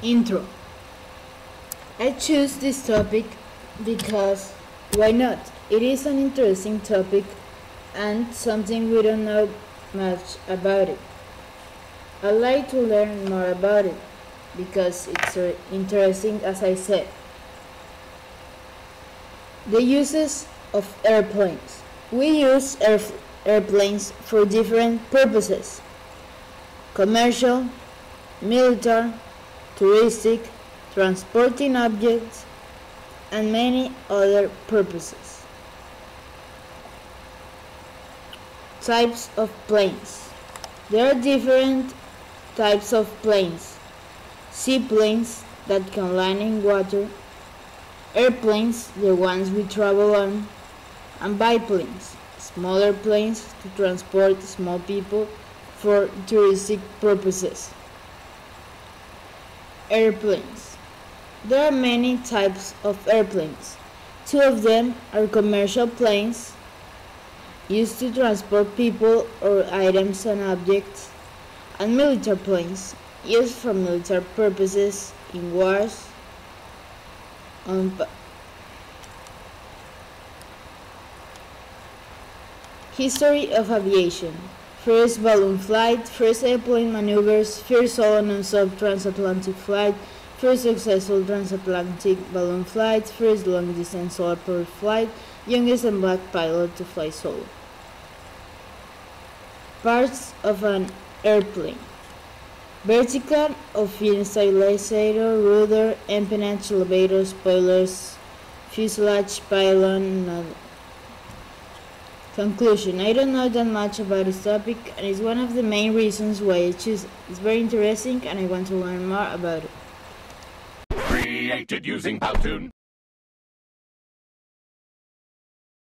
Intro. I choose this topic because why not? It is an interesting topic and something we don't know much about it. I like to learn more about it because it's interesting, as I said. The uses of airplanes. We use airplanes for different purposes: commercial, military, touristic, transporting objects, and many other purposes. Types of planes. There are different types of planes: seaplanes that can land in water, airplanes, the ones we travel on, and biplanes, smaller planes to transport small people for touristic purposes. Airplanes. There are many types of airplanes. Two of them are commercial planes, used to transport people or items and objects, and military planes, used for military purposes in wars. History of aviation. First balloon flight, first airplane maneuvers, first solo non-stop transatlantic flight, first successful transatlantic balloon flight, first long-distance solar-powered flight, youngest and black pilot to fly solo. Parts of an airplane: vertical or fin stabilizer, rudder, empennage, elevator, spoilers, fuselage, pylon, and Conclusion. I don't know that much about this topic, and it's one of the main reasons why I choose it. It's very interesting and I want to learn more about it. Created using Powtoon.